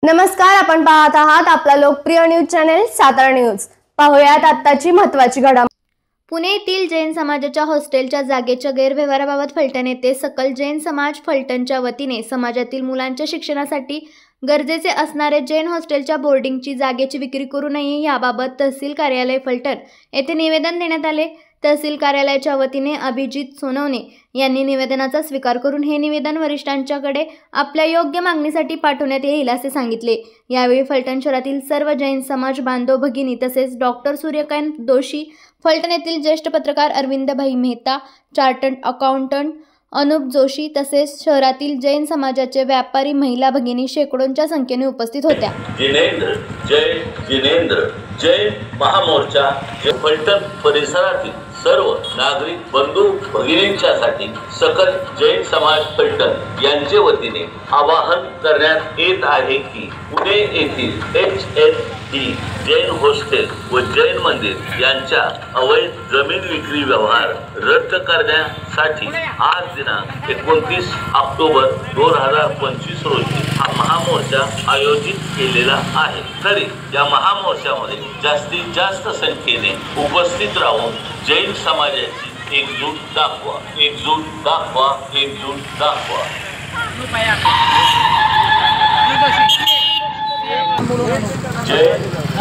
नमस्कार, आपण पाहत आहात आपला लोकप्रिय न्यूज चॅनेल सातारा न्यूज। पाहूयात आत्ताची महत्त्वाची घडामोड। पुणे येथील जैन समाजाच्या हॉस्टेलच्या जागेच्या गैरव्यवहाराबाबत फलटण येथे सकल जैन समाज फलटणच्या वतीने समाजातील मुलांच्या शिक्षणासाठी गरजेचे असणारे जैन हॉस्टेलच्या बोर्डिंगची जागेची विक्री करू नये याबाबत तहसील कार्यालय फलटण येथे निवेदन देण्यात आले। तहसील कार्यालयाच्या वतीने अभिजित सोनवणे यांनी निवेदनाचा स्वीकार करून हे निवेदन वरिष्ठांच्याकडे आपल्या योग्य मागणीसाठी पाठवण्यात येईल असे सांगितले। यावेळी फलटण शहरातील सर्व जैन समाज बांधव भगिनी तसेच डॉक्टर सूर्यकांत दोशी, फलटण येथील ज्येष्ठ पत्रकार अरविंदभाई मेहता, चार्टर्ड अकाउंटंट अनुप जोशी तसेच शहरातील जैन समाजाचे व्यापारी महिला भगिनी शेकडोंच्या संख्येने उपस्थित होत्या। जिनेंद्र जैन महामोर्चा फलटण परिसरातील सर्व नागरिक बंधू भगिनींच्यासाठी सकल जैन समाज फलटण यांचे वतीने आवाहन करण्यात येत आहे की पुणे येथील HSD जैन हॉस्टेल व जैन मंदिर यांच्या अवैध जमीन विक्री व्यवहार रद्द करण्यासाठी आज दिनांक 29 ऑक्टोबर 2025 रोजी हा महामोर्चा आयोजित केलेला आहे। तरी या महामोर्चामध्ये जास्तीत जास्त संख्येने उपस्थित राहून जैन समाजाची एकजूट दाखवा।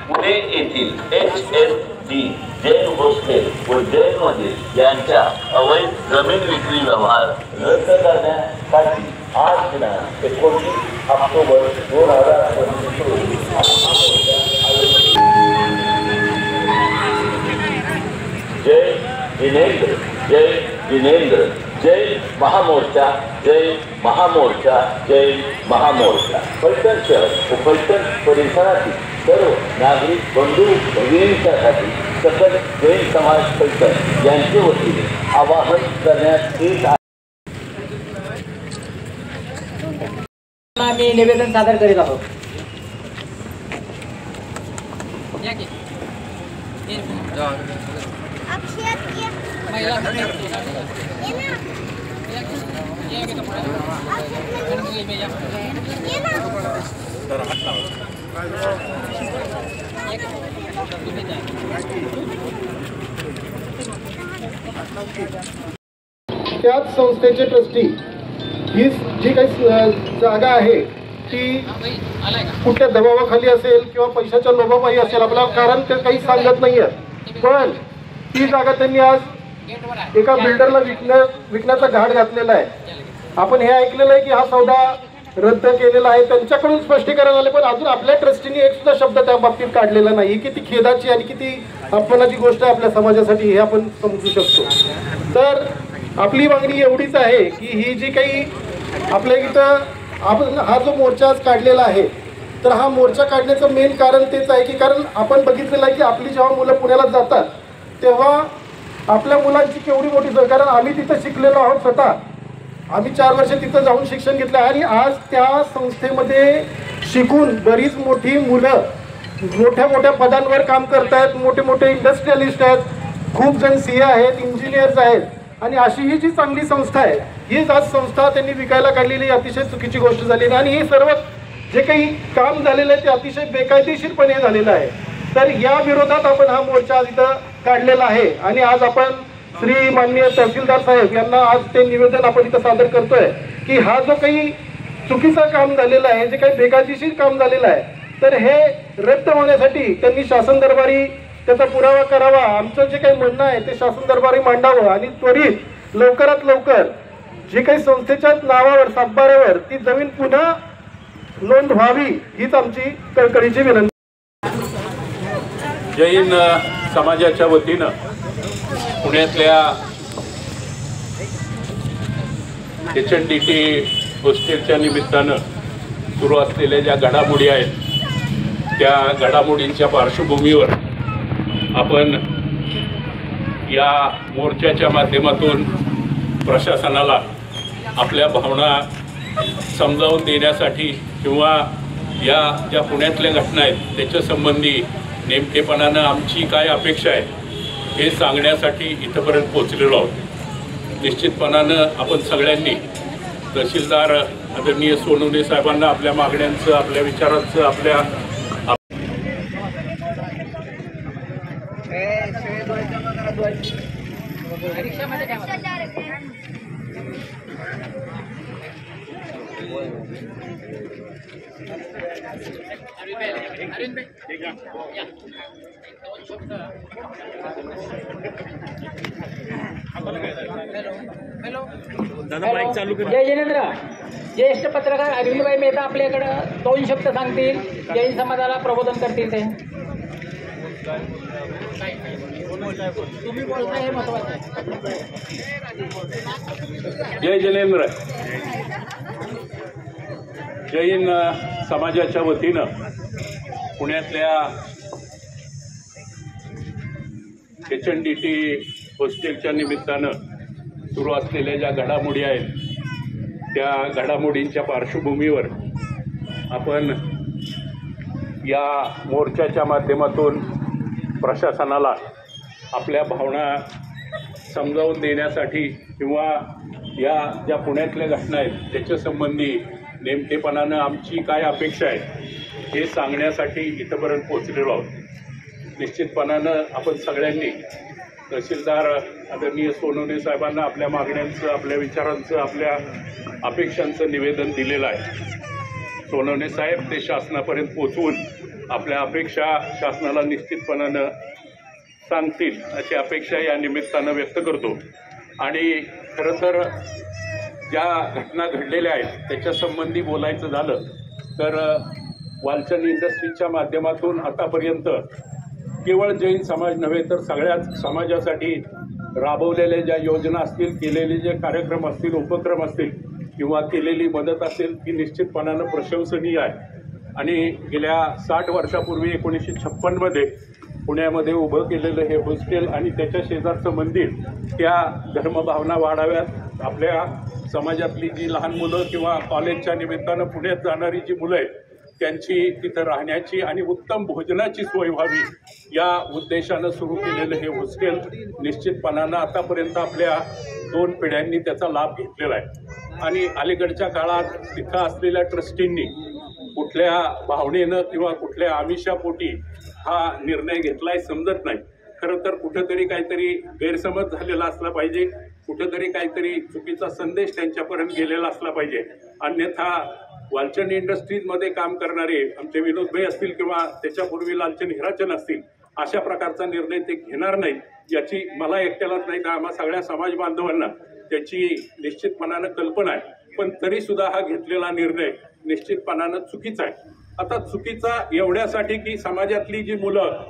पुणे येथील HSD जैन हॉस्टेल व जैन मंदिर यांच्या अवैध जमीन विक्री व्यवहार रद्द करण्यासाठी आज दिनांक 29 ऑक्टोबर 2025 रोजी जय जिनेंद्र जय महामोर्चा फलटण शहर व फलटण परिसरातील सर्व नागरिक बंधू भगिनींच्यासाठी सकल जैन समाज फलटण यांचे वतीने आवाहन करण्यात येत आहे। आम्ही निवेदन सादर करीत आहोत। त्याच संस्थेचे ट्रस्टी ही जी काही जागा आहे ती कुठल्या दबावाखाली असेल किंवा पैशाच्या लोभापायी असेल, आपल्याला कारण ते काही सांगत नाहीये, पण ती जागा त्यांनी आज एका बिल्डरला विकण्याचा घाट घातलेला आहे। आपण हे ऐकलेलं आहे की हा सौदा रद्द केलेला आहे, त्यांच्याकडून स्पष्टीकरण आले, पण अजून आपल्या ट्रस्टीने एक सुद्धा शब्द त्या बाबतीत काढलेला नाही। किती खेदाची आणि किती अपमानाची गोष्ट आहे आपल्या समाजासाठी हे आपण समजू शकतो। तर आपली मागणी एवढीच आहे की ही जी काही आपल्या इथं आपण हा जो मोर्चा आज काढलेला आहे, तर हा मोर्चा काढण्याचं मेन कारण तेच आहे की कारण आपण बघितलेलं आहे की आपली जेव्हा मुलं पुण्याला जातात तेव्हा आपल्या मुलांची केवढी मोठी सोय, कारण आम्ही तिथं शिकलेलो आहोत स्वतः, आम्ही 4 वर्ष तिथं जाऊन शिक्षण घेतलं आणि आज त्या संस्थेमध्ये शिकून बरीच मोठी मुलं मोठ्या पदांवर काम करतायत, मोठे इंडस्ट्रियलिस्ट आहेत, खूप जण CA आहेत, इंजिनियर्स आहेत, आणि अशी ही जी चांगली संस्था आहे हीच आज संस्था त्यांनी विकायला काढलेली अतिशय चुकीची गोष्ट झाली आणि हे सर्व जे काही काम झालेलं आहे ते अतिशय बेकायदेशीरपणे झालेलं आहे। तर या विरोधात आपण हा मोर्चा आज इथं काढलेला आहे आणि आज आपण श्री माननीय तहसीलदार साहेब यांना आज ते निवेदन आपण इथं सादर करतोय की हा जो काही चुकीचं काम झालेलं आहे, जे काही बेकायदेशीर काम झालेलं आहे, तर हे रद्द होण्यासाठी त्यांनी शासन दरबारी त्याचा पुरावा करावा। आमचं जे काही म्हणणं आहे ते शासन दरबारी मांडावं आणि त्वरित लवकरात लवकर जे काही संस्थेच्या नावावर सातबाऱ्यावर ती जमीन पुन्हा नोंद व्हावी हीच आमची कळकळीची विनंती। जैन समाजाच्या वतीनं पुण्यातल्या HSD हॉस्टेलच्या निमित्तानं सुरू असलेल्या ज्या घडामोडी आहेत त्या घडामोडींच्या पार्श्वभूमीवर आपण या मोर्चाच्या माध्यमातून प्रशासनाला आपल्या भावना समजावून देण्यासाठी किंवा या ज्या पुण्यातल्या घटना आहेत त्याच्या संबंधी नेमकेपणानं आमची काय अपेक्षा आहे हे सांगण्यासाठी इथपर्यंत पोहोचलेलो आहोत। निश्चितपणानं आपण सगळ्यांनी तहसीलदार आदरणीय सोनवणे साहेबांना आपल्या मागण्यांचं, आपल्या विचारांचं, आपल्या जय जिनेंद्र. ज्येष्ठ पत्रकार अरविंदभाई मेहता आपल्याकडं 2 शब्द सांगतील, जैन समाजाला प्रबोधन करतील. ते तुम्ही बोलताय हे महत्वाचं आहे. जय जिनेंद्र. जैन समाजाच्या वतीनं पुण्यातल्या HNDT हॉस्टेलच्या निमित्तानं सुरू असलेल्या ज्या घडामोडी आहेत त्या घडामोडींच्या पार्श्वभूमीवर आपण या मोर्चाच्या माध्यमातून प्रशासनाला आपल्या भावना समजावून देण्यासाठी किंवा या ज्या पुण्यातल्या घटना आहेत त्याच्यासंबंधी नेमकेपणानं आमची काय अपेक्षा आहे हे सांगण्यासाठी इथंपर्यंत पोहोचलेलो आहोत. निश्चितपणानं आपण सगळ्यांनी तहसीलदार आदरणीय सोनवणे साहेबांना आपल्या मागण्यांचं, आपल्या विचारांचं, आपल्या अपेक्षांचं निवेदन दिलेलं आहे. सोनवणे साहेब ते शासनापर्यंत पोचवून आपल्या अपेक्षा शासनाला निश्चितपणानं सांगतील अशी अपेक्षा या निमित्तानं व्यक्त करतो. आणि खरं तर ज्या घटना घडलेल्या आहेत त्याच्यासंबंधी बोलायचं झालं तर वालचंद इंडस्ट्रीजच्या माध्यमातून आतापर्यंत केवळ जैन समाज नव्हे तर सगळ्याच समाजासाठी राबवलेल्या ज्या योजना असतील, केलेले जे कार्यक्रम असतील, उपक्रम असतील किंवा केलेली मदत असेल ती निश्चितपणानं प्रशंसनीय आहे. आणि गेल्या 60 वर्षापूर्वी 1956मध्ये पुण्यामध्ये उभं केलेलं हे हॉस्टेल आणि त्याच्या शेजारचं मंदिर, त्या धर्मभावना वाढाव्यात. आपल्या समाजातली जी लहान मुलं किंवा कॉलेजच्या निमित्तानं पुण्यात जाणारी जी मुलं आहेत त्यांची तिथं राहण्याची आणि उत्तम भोजनाची सोय व्हावी या उद्देशानं सुरू केलेलं हे हॉस्टेल निश्चितपणानं आतापर्यंत आपल्या 2 पिढ्यांनी त्याचा लाभ घेतलेला आहे. आणि अलीकडच्या काळात तिथं असलेल्या ट्रस्टींनी कुठल्या भावनेनं किंवा कुठल्या आमिषापोटी हा निर्णय घेतलाय समजत नाही. खरं तर कुठंतरी काहीतरी गैरसमज झालेला असला पाहिजे, कुठंतरी काहीतरी चुकीचा संदेश त्यांच्यापर्यंत गेलेला असला पाहिजे. अन्यथा वालचंद इंडस्ट्रीजमध्ये काम करणारे आमचे विनोदभाई असतील किंवा त्याच्यापूर्वी लालचंद हिराचंद असतील अशा प्रकारचा निर्णय ते घेणार नाहीत याची मला एकट्यालाच नाही तर आम्हा सगळ्या समाज बांधवांना त्याची निश्चितपणानं कल्पना आहे. पण तरीसुद्धा हा घेतलेला निर्णय निश्चितपणानं चुकीचा आहे. आता चुकीचा एवढ्यासाठी की समाजातली जी मुलं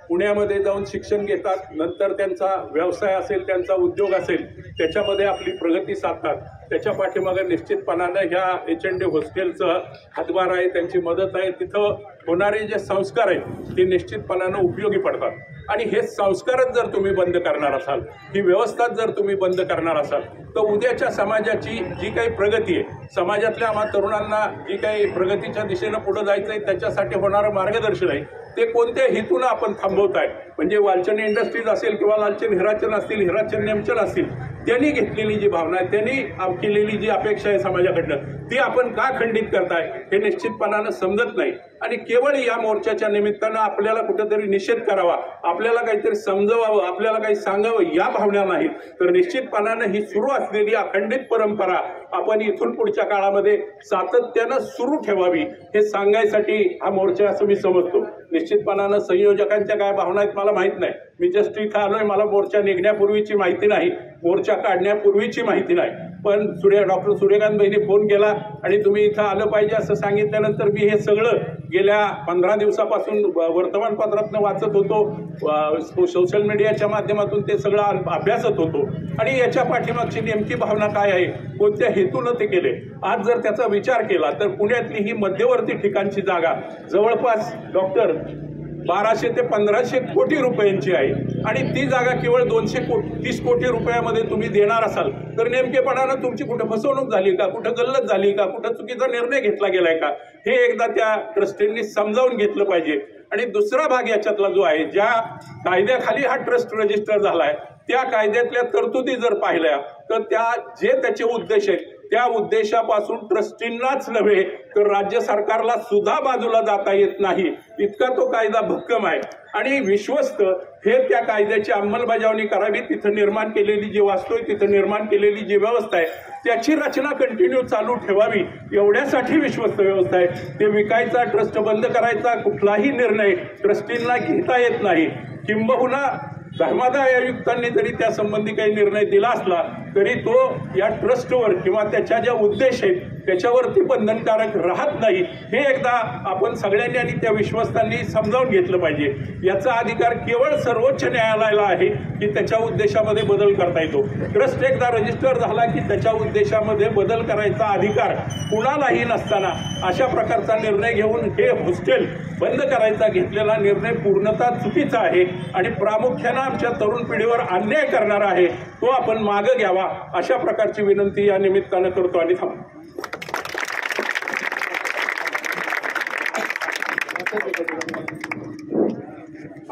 पुण्यामध्ये जाऊन शिक्षण घेतात, नंतर त्यांचा व्यवसाय असेल, त्यांचा उद्योग असेल, त्याच्यामध्ये आपली प्रगती साधतात, त्याच्या पाठीमागे निश्चितपणानं ह्या HND हॉस्टेलचं हातभार आहे, त्यांची मदत आहे. तिथं होणारे जे संस्कार आहेत ते निश्चितपणानं उपयोगी पडतात. आणि हे संस्कारच जर तुम्ही बंद करणार असाल, ही व्यवस्थाच जर तुम्ही बंद करणार असाल तर उद्याच्या समाजाची जी काही प्रगती आहे, समाजातल्या आम्हा तरुणांना जी काही प्रगतीच्या दिशेनं पुढे जायचं आहे त्याच्यासाठी होणारं मार्गदर्शन आहे ते कोणत्या हेतूनं आपण थांबवताय. म्हणजे वालचंद इंडस्ट्रीज असेल किंवा लालचंद हिराचंद असतील, हिराचंद नेमचंद असतील, त्यांनी घेतलेली जी भावना आहे, त्यांनी केलेली जी अपेक्षा आहे समाजाकडनं ती आपण का खंडित करताय हे निश्चितपणानं समजत नाही. आणि केवळ या मोर्चाच्या निमित्तानं आपल्याला कुठेतरी निषेध करावा, आपल्याला काहीतरी समजवावं, आपल्याला काही सांगावं या भावना नाहीत तर निश्चितपणानं ही सुरू असलेली अखंडित परंपरा आपण इथून पुढच्या काळामध्ये सातत्यानं सुरू ठेवावी हे सांगायसाठी हा मोर्चा असं मी समजतो. निश्चितपणानं संयोजकांच्या काय भावना आहेत मला माहीत नाही. मी जस्ट इथं आलोय, मला मोर्चा निघण्यापूर्वीची माहिती नाही, मोर्चा काढण्यापूर्वीची माहिती नाही. पण डॉक्टर सूर्यकांतबाईंनी फोन केला आणि तुम्ही इथं आलं पाहिजे असं सांगितल्यानंतर मी हे सगळं गेल्या 15 दिवसापासून वर्तमानपत्रातनं वाचत होतो, सोशल मीडियाच्या माध्यमातून ते सगळं अभ्यासत होतो. आणि याच्या पाठीमागची नेमकी भावना काय आहे, कोणत्या हेतूनं ते केले. आज जर त्याचा विचार केला तर पुण्यातली ही मध्यवर्ती ठिकाणची जागा जवळपास डॉक्टर 1200 ते 1500 कोटी रुपयांची आहे आणि ती जागा केवळ 230 कोटी रुपयामध्ये तुम्ही देणार असाल तर नेमकेपणानं तुमची कुठं फसवणूक झाली का, कुठं गल्लत झाली का, कुठं चुकीचा निर्णय घेतला गेलाय का हे एकदा त्या ट्रस्टींनी समजावून घेतलं पाहिजे. आणि दुसरा भाग याच्यातला जो आहे, ज्या कायद्याखाली हा ट्रस्ट रजिस्टर झालाय त्या कायद्यातल्या तरतुदी जर पाहिल्या तर त्या जे त्याचे उद्देश आहेत त्या उद्देशापासून ट्रस्टींनाच नव्हे तर राज्य सरकारला सुद्धा बाजूला जाता येत नाही, इतका तो कायदा भक्कम आहे. आणि विश्वस्त हे त्या कायद्याची अंमलबजावणी करावी, तिथं निर्माण केलेली जी वास्तू आहे, तिथं निर्माण केलेली जी व्यवस्था आहे त्याची रचना कंटिन्यू चालू ठेवावी, एवढ्यासाठी विश्वस्त व्यवस्था आहे. ते विकायचा, ट्रस्ट बंद करायचा कुठलाही निर्णय ट्रस्टींना घेता येत नाही. किंबहुना धर्मादाय आयुक्तांनी जरी त्या संबंधी काही निर्णय दिला असला तरी तो या ट्रस्टवर किंवा त्याच्या ज्या उद्देश आहेत त्याच्यावरती बंधनकारक राहत नाही. हे एकदा आपण सगळ्यांनी आणि त्या विश्वस्तांनी समजावून घेतलं पाहिजे. याचा अधिकार केवळ सर्वोच्च न्यायालयाला आहे की त्याच्या उद्देशामध्ये बदल करता येतो. ट्रस्ट एकदा रजिस्टर झाला की त्याच्या उद्देशामध्ये बदल करायचा अधिकार कुणालाही नसताना अशा प्रकारचा निर्णय घेऊन हे हॉस्टेल बंद करायचा घेतलेला निर्णय पूर्णतः चुकीचा आहे आणि प्रामुख्यानं आमच्या तरुण पिढीवर अन्याय करणारा आहे. तो आपण मागे घ्यावा अशा प्रकारची विनंती या निमित्तानं करतो आणि थांबतो.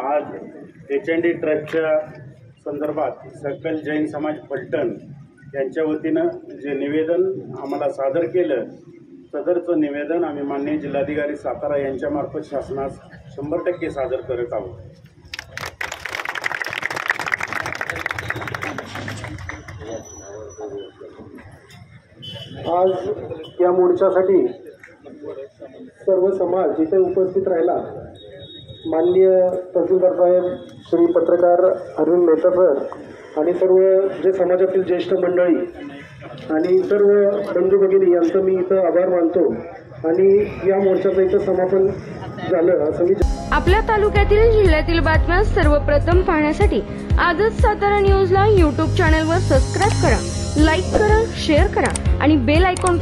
आज HND ट्रस्टच्या संदर्भात सकल जैन समाज फलटण यांच्या वतीनं जे निवेदन आम्हाला सादर केलं, सदरचं निवेदन आम्ही माननीय जिल्हाधिकारी सातारा यांच्यामार्फत शासनास 100% सादर करत आहोत. आज या मोर्चासाठी सर्व समाज इथे उपस्थित राहिला. माननीय तहसीलदार साहेब, श्री पत्रकार अरविंद मेहता सर आणि सर्व जे समाजातील ज्येष्ठ मंडळी आणि सर्व बंधू भगिनी यांचं मी इथं आभार मानतो आणि या मोर्चाचं इथं समापन झालं असं मी. आपल्या तालुक्यातील जिल्ह्यातील बातम्या सर्वप्रथम पाहण्यासाठी आजच सातारा न्यूजला YouTube चॅनलवर सबस्क्राईब करा, लाईक करा, शेअर करा आणि बेल आयकॉन